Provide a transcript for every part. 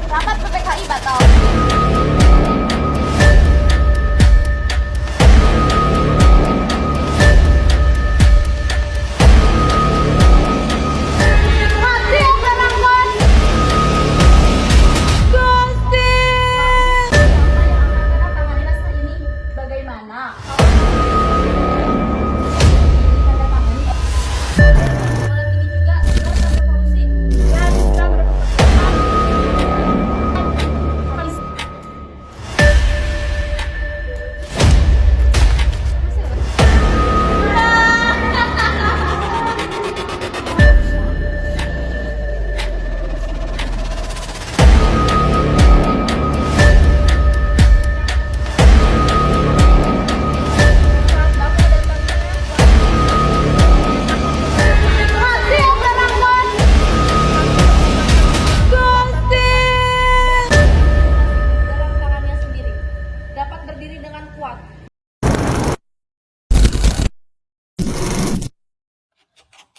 Rapat PPKI batal. Mati ya penanggung. Gusti. Tangani naskah ini bagaimana? Malam ini juga kantor polisi dan sudah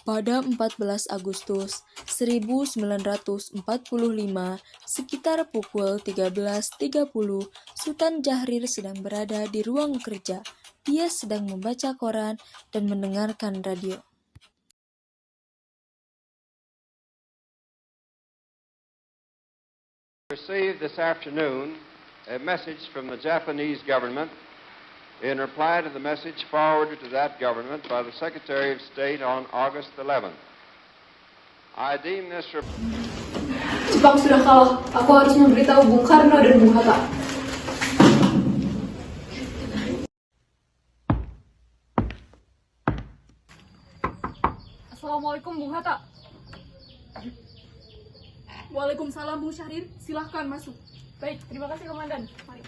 Pada 14 Agustus 1945, sekitar pukul 13.30, Sultan Syahrir sedang berada di ruang kerja. Dia sedang membaca koran dan mendengarkan radio. Received this afternoon a message from the Japanese government. In reply to the message forwarded to that government by the Secretary of State on August 11th, I deem this Jepang sudah kalah. Aku harus memberitahu Bung Karno dan Bung Hatta. Assalamualaikum Bung Hatta. Waalaikumsalam Bung Syahrir. Silahkan masuk. Baik, terima kasih Komandan. Mari.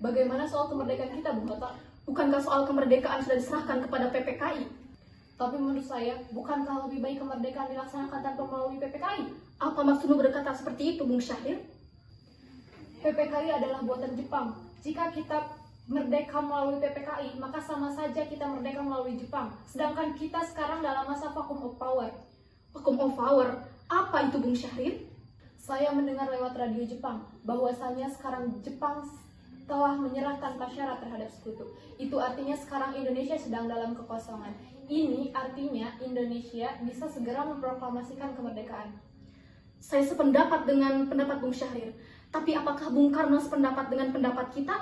Bagaimana soal kemerdekaan kita, Bung Hatta? Bukankah soal kemerdekaan sudah diserahkan kepada PPKI? Tapi menurut saya, bukankah lebih baik kemerdekaan dilaksanakan tanpa melalui PPKI? Apa maksudmu berkata seperti itu, Bung Syahrir? PPKI adalah buatan Jepang. Jika kita merdeka melalui PPKI, maka sama saja kita merdeka melalui Jepang. Sedangkan kita sekarang dalam masa vacuum of power. Vacuum of power? Apa itu, Bung Syahrir? Saya mendengar lewat radio Jepang, bahwasanya sekarang Jepang telah menyerah tanpa syarat terhadap sekutu. Itu artinya sekarang Indonesia sedang dalam kekosongan. Ini artinya Indonesia bisa segera memproklamasikan kemerdekaan. Saya sependapat dengan pendapat Bung Syahrir. Tapi apakah Bung Karno sependapat dengan pendapat kita?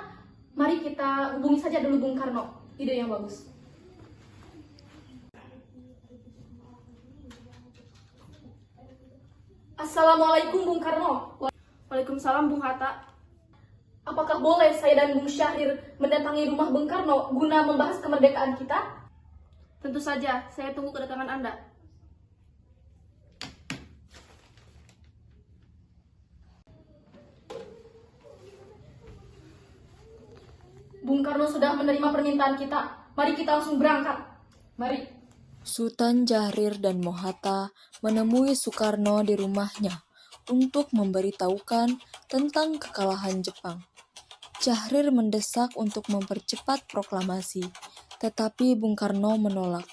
Mari kita hubungi saja dulu Bung Karno. Ide yang bagus. Assalamualaikum Bung Karno. Waalaikumsalam Bung Hatta. Apakah boleh saya dan Bung Syahrir mendatangi rumah Bung Karno guna membahas kemerdekaan kita? Tentu saja, saya tunggu kedatangan Anda. Bung Karno sudah menerima permintaan kita. Mari kita langsung berangkat. Mari. Sultan Syahrir dan Mohatta menemui Soekarno di rumahnya untuk memberitahukan tentang kekalahan Jepang. Syahrir mendesak untuk mempercepat proklamasi, tetapi Bung Karno menolak.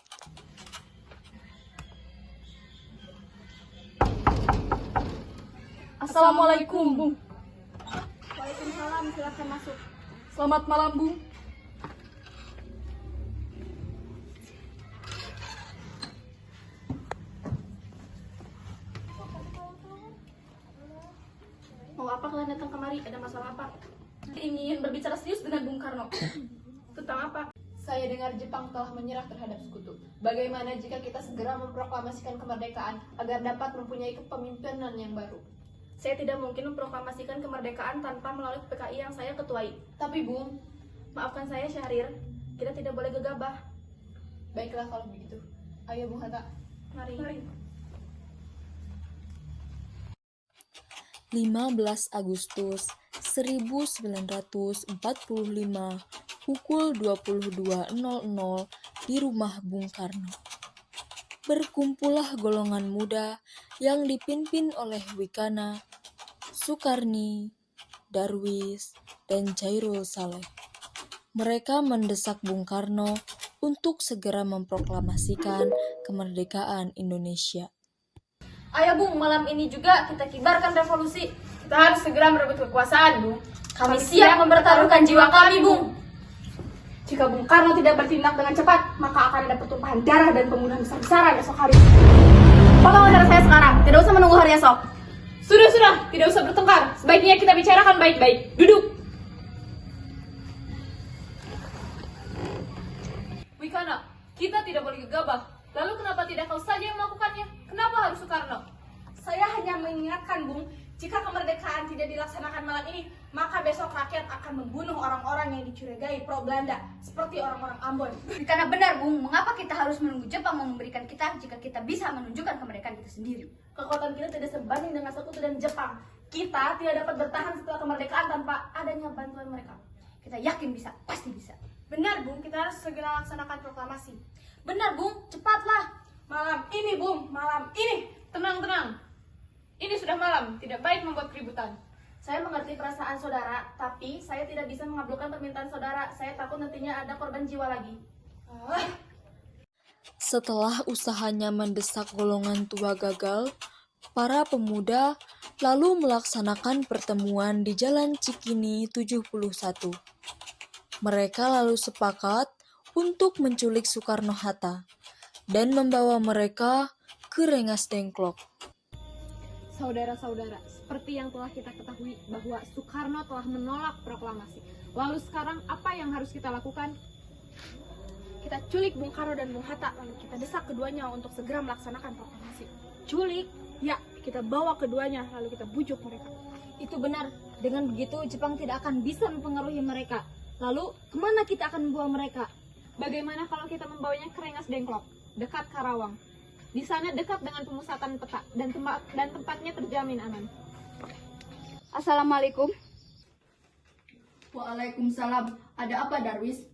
Assalamualaikum, Bung. Waalaikumsalam, silakan masuk. Selamat malam, Bung. Mau apa kalian datang kemari? Ada masalah apa? Ingin berbicara serius dengan Bung Karno. Tentang apa? Saya dengar Jepang telah menyerah terhadap sekutu. Bagaimana jika kita segera memproklamasikan kemerdekaan agar dapat mempunyai kepemimpinan yang baru? Saya tidak mungkin memproklamasikan kemerdekaan tanpa melalui PKI yang saya ketuai. Tapi Bung, Maafkan saya Syahrir, kita tidak boleh gegabah. baiklah kalau begitu. Ayo Bung Hatta, mari. 15 Agustus 1945 pukul 22.00 di rumah Bung Karno. Berkumpullah golongan muda yang dipimpin oleh Wikana, Sukarni, Darwis, dan Chairul Saleh. Mereka mendesak Bung Karno untuk segera memproklamasikan kemerdekaan Indonesia. Ayo Bung, malam ini juga kita kibarkan revolusi. Kita harus segera merebut kekuasaan, Bung. Kami siap mempertaruhkan jiwa kami, Bung. Jika Bung Karno tidak bertindak dengan cepat, maka akan ada pertumpahan darah dan pembunuhan besar-besaran esok hari. Potong darah saya sekarang, tidak usah menunggu hari esok. Sudah, tidak usah bertengkar. Sebaiknya kita bicarakan baik-baik. Duduk. Wikana, kita tidak boleh gegabah. Lalu kenapa tidak kau saja yang melakukannya? Kenapa harus Soekarno? Saya hanya mengingatkan, Bung, jika kemerdekaan tidak dilaksanakan malam ini, maka besok rakyat akan membunuh orang-orang yang dicurigai pro-Belanda, seperti orang-orang Ambon. Karena benar, Bung, mengapa kita harus menunggu Jepang memberikan kita jika kita bisa menunjukkan kemerdekaan kita sendiri? Kekuatan kita tidak sebanding dengan Sekutu dan Jepang. Kita tidak dapat bertahan setelah kemerdekaan tanpa adanya bantuan mereka. Kita yakin bisa, pasti bisa. Benar, Bung, kita harus segera laksanakan proklamasi. Benar, Bung, cepatlah. Malam ini, Bung, malam ini. Tenang. Ini sudah malam, tidak baik membuat keributan. Saya mengerti perasaan saudara, tapi saya tidak bisa mengabulkan permintaan saudara. Saya takut nantinya ada korban jiwa lagi. Setelah usahanya mendesak golongan tua gagal, para pemuda lalu melaksanakan pertemuan di Jalan Cikini 71. Mereka lalu sepakat untuk menculik Soekarno-Hatta dan membawa mereka ke Rengas Dengklok. Saudara-saudara, seperti yang telah kita ketahui bahwa Soekarno telah menolak proklamasi. Lalu sekarang apa yang harus kita lakukan? Kita culik Bung Karno dan Bung Hatta, lalu kita desak keduanya untuk segera melaksanakan proklamasi. Culik? Ya, kita bawa keduanya, lalu kita bujuk mereka. Itu benar. Dengan begitu, Jepang tidak akan bisa mempengaruhi mereka. Lalu, kemana kita akan membawa mereka? Bagaimana kalau kita membawanya ke Rengas Dengklok, dekat Karawang? Di sana dekat dengan pemusatan peta dan tempatnya terjamin aman. Assalamualaikum. Waalaikumsalam. Ada apa, Darwis?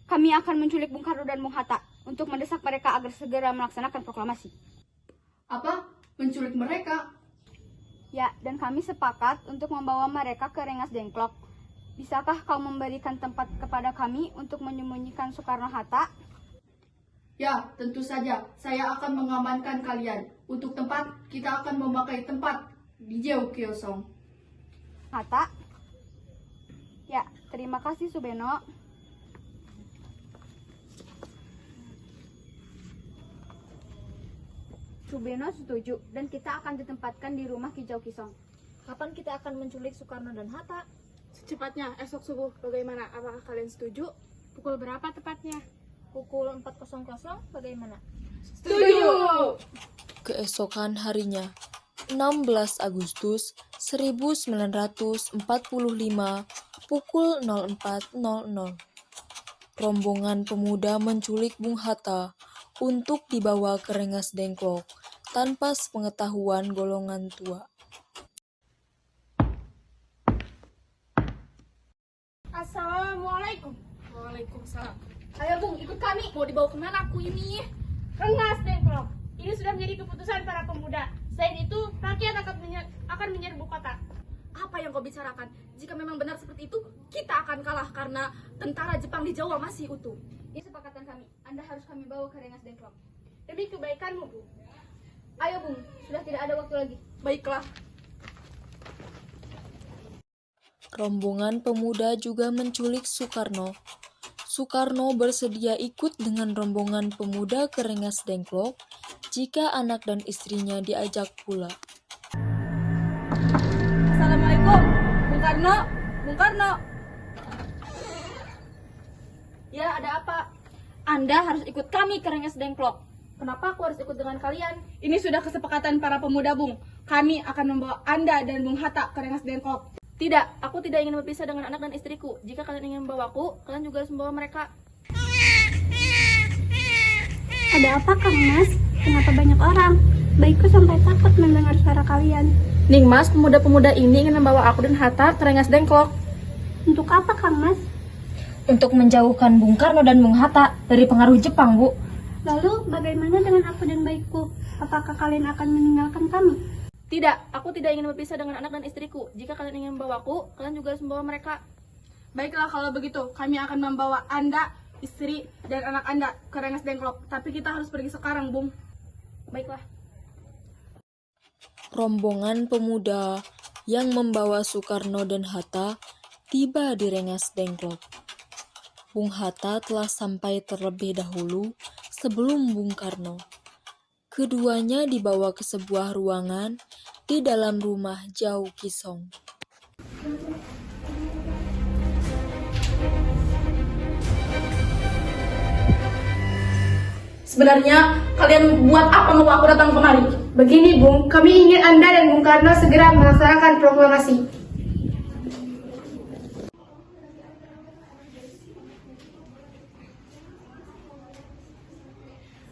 Kami akan menculik Bung Karno dan Bung Hatta untuk mendesak mereka agar segera melaksanakan proklamasi. Apa? Menculik mereka? Ya, dan kami sepakat untuk membawa mereka ke Rengas Dengklok. Bisakah kau memberikan tempat kepada kami untuk menyembunyikan Soekarno-Hatta? Ya, tentu saja. Saya akan mengamankan kalian. Untuk tempat, kita akan memakai tempat di Jeu Kiosong. Hatta? Ya, terima kasih Subeno. Subeno setuju dan kita akan ditempatkan di rumah Kijau Kisong. Kapan kita akan menculik Soekarno dan Hatta? Secepatnya, esok subuh. Bagaimana? Apakah kalian setuju? Pukul berapa tepatnya? Pukul 4.00, bagaimana? Setuju! Keesokan harinya, 16 Agustus 1945 pukul 04.00, rombongan pemuda menculik Bung Hatta untuk dibawa ke Rengas Dengklok tanpa sepengetahuan golongan tua. Assalamualaikum. Waalaikumsalam. Ayo Bung, ikut kami. Mau dibawa kemana aku ini? Rengas Dengklok. Ini sudah menjadi keputusan para pemuda. Selain itu, rakyat akan menyerbu kota. Apa yang kau bicarakan? Jika memang benar seperti itu, kita akan kalah karena tentara Jepang di Jawa masih utuh. Ini kesepakatan kami. Anda harus kami bawa ke Rengas Dengklok. Demi kebaikanmu, Bu. Ayo Bung, sudah tidak ada waktu lagi. Baiklah. Rombongan pemuda juga menculik Soekarno. Soekarno bersedia ikut dengan rombongan pemuda ke Rengas Dengklok jika anak dan istrinya diajak pula. Assalamualaikum, Bung Karno. Bung Karno. Ya, ada apa? Anda harus ikut kami ke Rengas Dengklok. Kenapa aku harus ikut dengan kalian? Ini sudah kesepakatan para pemuda, Bung. Kami akan membawa Anda dan Bung Hatta ke Rengas Dengklok. Tidak, aku tidak ingin berpisah dengan anak dan istriku. Jika kalian ingin membawaku, kalian juga harus membawa mereka. Ada apa, Kang Mas? Kenapa banyak orang? Baikku sampai takut mendengar suara kalian. Ningmas, pemuda-pemuda ini ingin membawa aku dan Hatta ke Rengas Dengklok. Untuk apa, Kang Mas? Untuk menjauhkan Bung Karno dan Bung Hatta dari pengaruh Jepang, Bu. Lalu, bagaimana dengan aku dan baikku? Apakah kalian akan meninggalkan kami? Tidak, aku tidak ingin berpisah dengan anak dan istriku. Jika kalian ingin membawaku, kalian juga harus membawa mereka. Baiklah, kalau begitu, kami akan membawa Anda, istri, dan anak Anda ke Rengas Dengklok. Tapi kita harus pergi sekarang, Bung. Baiklah. Rombongan pemuda yang membawa Soekarno dan Hatta tiba di Rengas Dengklok. Bung Hatta telah sampai terlebih dahulu sebelum Bung Karno. Keduanya dibawa ke sebuah ruangan di dalam rumah Jauh Kisong. Sebenarnya, kalian buat apa mau aku datang kemari? Begini, Bung, kami ingin Anda dan Bung Karno segera melaksanakan proklamasi.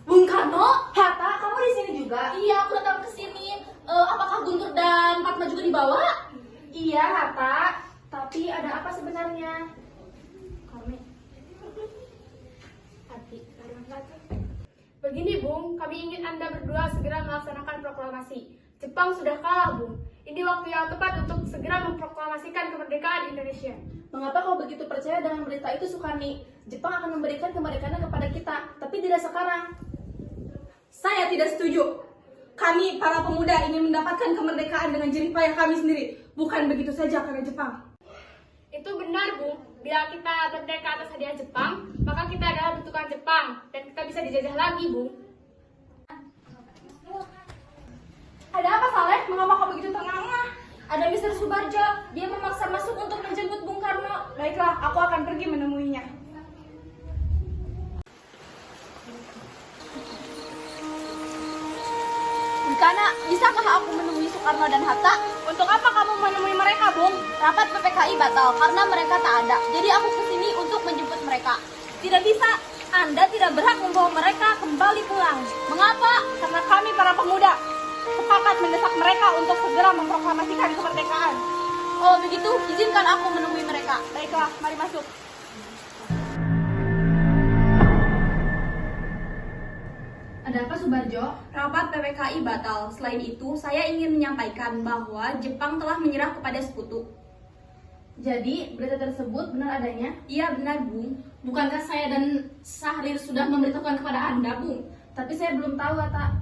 Bung Karno, Hatta, kamu di sini juga? Iya, aku datang ke sini. Apakah Guntur dan Fatma juga dibawa? Iya, Hatta. Tapi ada apa sebenarnya? Kami. Begini, Bung, kami ingin Anda berdua segera melaksanakan proklamasi. Jepang sudah kalah, Bung. Ini waktu yang tepat untuk segera memproklamasikan kemerdekaan Indonesia. Mengapa kau begitu percaya dengan berita itu, Sukarni? Jepang akan memberikan kemerdekaannya kepada kita, tapi tidak sekarang. Saya tidak setuju. Kami, para pemuda, ingin mendapatkan kemerdekaan dengan jerih payah kami sendiri. Bukan begitu saja karena Jepang. Itu benar, Bung. Bila kita merdeka atas hadiah Jepang, maka kita adalah bentukan Jepang. Dan kita bisa dijajah lagi, Bung. Ada apa, Saleh? Mengapa kau begitu ternganga? Ada Mr. Subarjo. Dia memaksa masuk untuk menjemput Bung Karno. Baiklah, aku akan pergi menemuinya. Bukana, bisakah aku menemui Soekarno dan Hatta? Untuk apa kamu menemui mereka, Bung? Rapat PPKI batal karena mereka tak ada. Jadi aku kesini untuk menjemput mereka. Tidak bisa. Anda tidak berhak membawa mereka kembali pulang. Mengapa? Karena kami, para pemuda, sepakat mendesak mereka untuk segera memproklamasikan kemerdekaan. Kalau begitu, izinkan aku menemui mereka. Baiklah, mari masuk. Ada apa, Subarjo? Rapat PPKI batal. Selain itu, saya ingin menyampaikan bahwa Jepang telah menyerah kepada sekutu. Jadi, berita tersebut benar adanya? Iya benar, Bung. Bukankah saya dan Syahrir sudah memberitahukan kepada Anda, Bung? Tapi saya belum tahu, Hatta.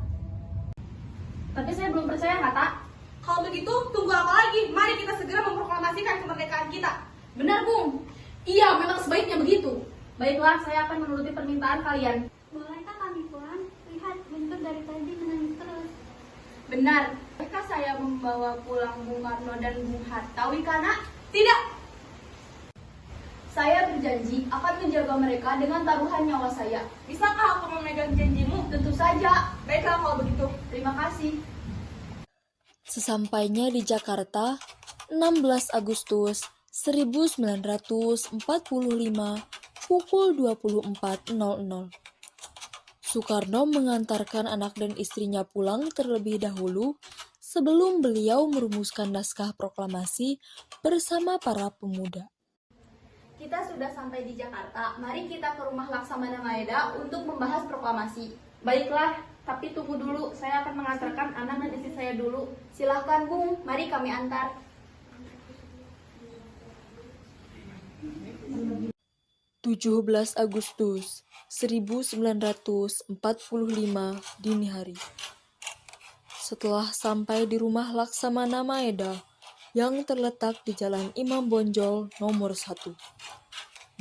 Tapi saya belum percaya, Hatta. Kalau begitu, tunggu apa lagi? Mari kita segera memproklamasikan kemerdekaan kita. Benar, Bung? Iya, memang sebaiknya begitu. Baiklah, saya akan menuruti permintaan kalian. Bolehkah kami pulang? Lihat, Guntur dari tadi menangis terus. Benar. Bolehkah saya membawa pulang Bung Karno dan Bung Hatta, Wikana? Tidak. Saya berjanji akan menjaga mereka dengan taruhan nyawa saya. Bisakah aku memegang janjimu? Tentu saja. Baiklah kalau begitu. Terima kasih. Sesampainya di Jakarta, 16 Agustus 1945 pukul 24.00. Soekarno mengantarkan anak dan istrinya pulang terlebih dahulu sebelum beliau merumuskan naskah proklamasi bersama para pemuda. Kita sudah sampai di Jakarta. Mari kita ke rumah Laksamana Maeda untuk membahas proklamasi. Baiklah, tapi tunggu dulu. Saya akan mengantarkan anak dan istri saya dulu. Silahkan, Bung. Mari kami antar. (17 Agustus 1945 dini hari). Setelah sampai di rumah Laksamana Maeda yang terletak di Jalan Imam Bonjol nomor 1,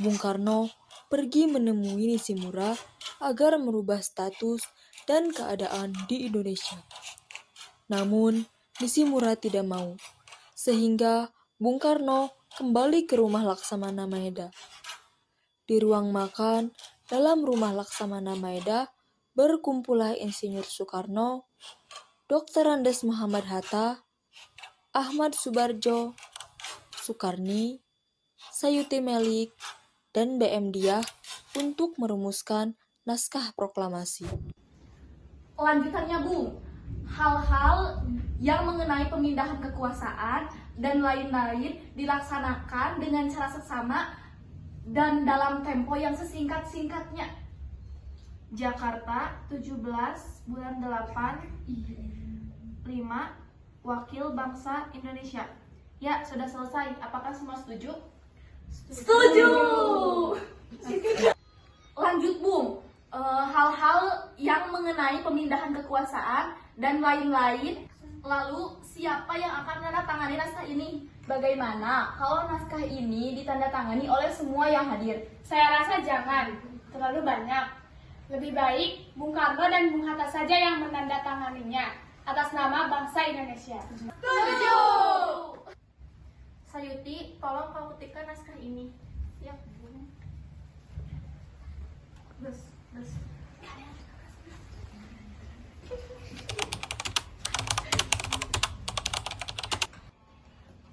Bung Karno pergi menemui Nishimura agar merubah status dan keadaan di Indonesia. Namun, Nishimura tidak mau, sehingga Bung Karno kembali ke rumah Laksamana Maeda. Di ruang makan dalam rumah Laksamana Maeda berkumpullah Insinyur Soekarno, Dr. Andes Muhammad Hatta, Ahmad Subarjo, Soekarni, Sayuti Melik, dan BM Diah untuk merumuskan naskah proklamasi. Lanjutannya, Bung, hal-hal yang mengenai pemindahan kekuasaan dan lain-lain dilaksanakan dengan cara seksama dan dalam tempo yang sesingkat-singkatnya. Jakarta, 17 bulan 8 5, Wakil Bangsa Indonesia. Ya, sudah selesai. Apakah semua setuju? Setuju! Lanjut, Bung. Hal-hal yang mengenai pemindahan kekuasaan dan lain-lain. Lalu, siapa yang akan menandatangani naskah ini? Bagaimana kalau naskah ini ditandatangani oleh semua yang hadir? Saya rasa jangan, terlalu banyak. Lebih baik Bung Karno dan Bung Hatta saja yang menandatanganinya atas nama bangsa Indonesia. Setuju! Sayuti, tolong kau ketikkan naskah ini. Siap, Bung. Bes.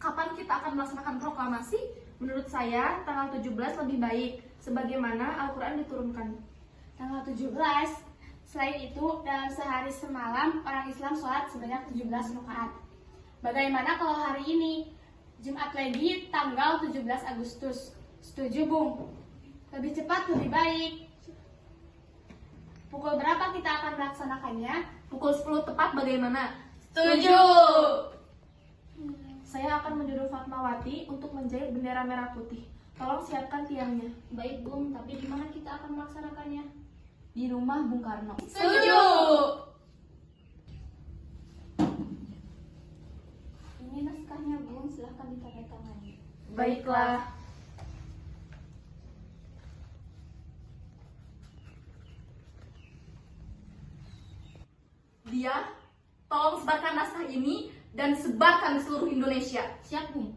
Kapan kita akan melaksanakan proklamasi? Menurut saya, tanggal 17 lebih baik, sebagaimana Al-Quran diturunkan. Tanggal 17. Selain itu, dalam sehari semalam orang Islam sholat sebanyak 17 rakaat. Bagaimana kalau hari ini, Jumat Legi, tanggal 17 Agustus? Setuju, Bung? Lebih cepat, lebih baik. Pukul berapa kita akan melaksanakannya? Pukul 10 tepat bagaimana? Setuju! Saya akan menyuruh Fatmawati untuk menjahit bendera merah putih. Tolong siapkan tiangnya. Baik, Bung, tapi di mana kita akan melaksanakannya? Di rumah Bung Karno. Setuju! Ini naskahnya, Bung, silahkan ditandatangani. Baiklah. Dia, tolong sebarkan naskah ini dan sebarkan di seluruh Indonesia. Siap, Bung.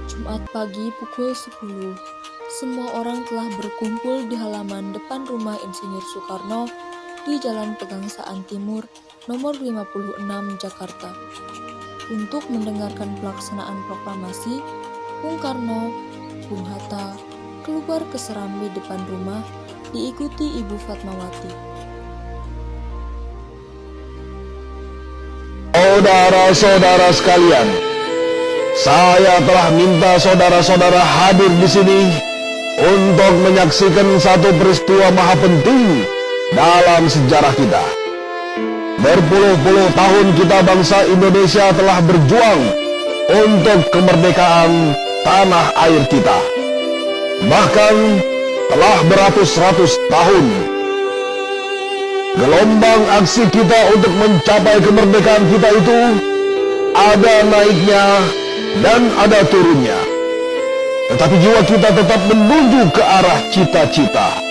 Jumat pagi pukul 10, semua orang telah berkumpul di halaman depan rumah Insinyur Soekarno di Jalan Pegangsaan Timur, nomor 56, Jakarta. Untuk mendengarkan pelaksanaan proklamasi, Bung Karno, Bung Hatta, keluar ke serambi depan rumah, diikuti Ibu Fatmawati. Saudara-saudara sekalian, saya telah minta saudara-saudara hadir di sini untuk menyaksikan satu peristiwa maha penting dalam sejarah kita. Berpuluh-puluh tahun kita bangsa Indonesia telah berjuang untuk kemerdekaan tanah air kita. Bahkan telah beratus-ratus tahun. Gelombang aksi kita untuk mencapai kemerdekaan kita itu ada naiknya dan ada turunnya. Tetapi jiwa kita tetap menuju ke arah cita-cita.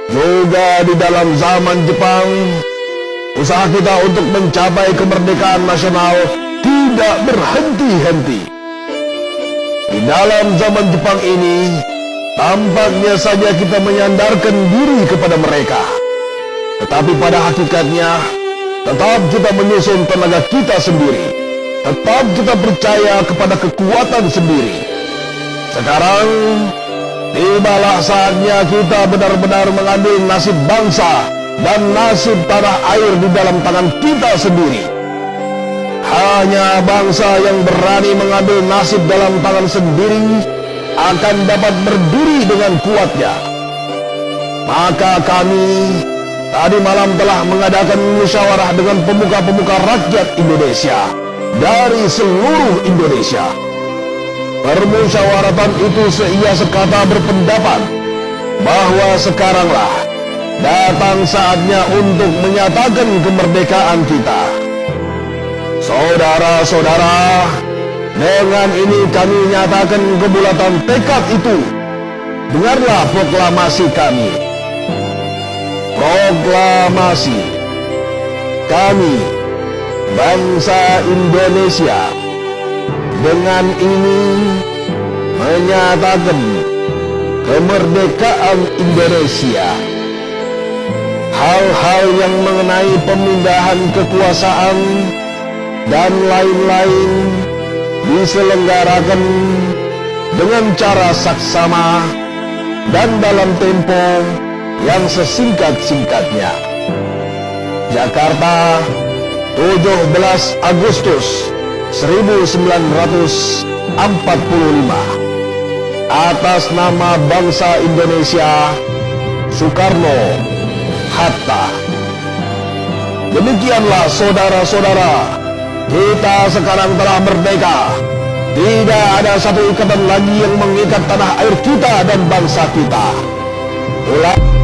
Juga di dalam zaman Jepang, usaha kita untuk mencapai kemerdekaan nasional tidak berhenti-henti. Di dalam zaman Jepang ini, tampaknya saja kita menyandarkan diri kepada mereka. Tetapi pada hakikatnya, tetap kita menyusun tenaga kita sendiri. Tetap kita percaya kepada kekuatan sendiri. Sekarang, tibalah saatnya kita benar-benar mengambil nasib bangsa dan nasib tanah air di dalam tangan kita sendiri. Hanya bangsa yang berani mengambil nasib dalam tangan sendiri akan dapat berdiri dengan kuatnya. Maka kami tadi malam telah mengadakan musyawarah dengan pemuka-pemuka rakyat Indonesia dari seluruh Indonesia. Permusyawaratan itu seia sekata berpendapat bahwa sekaranglah datang saatnya untuk menyatakan kemerdekaan kita. Saudara-saudara, dengan ini kami nyatakan kebulatan tekad itu. Dengarlah proklamasi kami. Proklamasi. Kami, bangsa Indonesia, dengan ini menyatakan kemerdekaan Indonesia. Hal-hal yang mengenai pemindahan kekuasaan dan lain-lain diselenggarakan dengan cara saksama dan dalam tempo yang sesingkat-singkatnya. Jakarta, 17 Agustus 1945. Atas nama bangsa Indonesia, Soekarno Hatta. Demikianlah saudara-saudara, kita sekarang telah merdeka. Tidak ada satu ikatan lagi yang mengikat tanah air kita dan bangsa kita. Ulang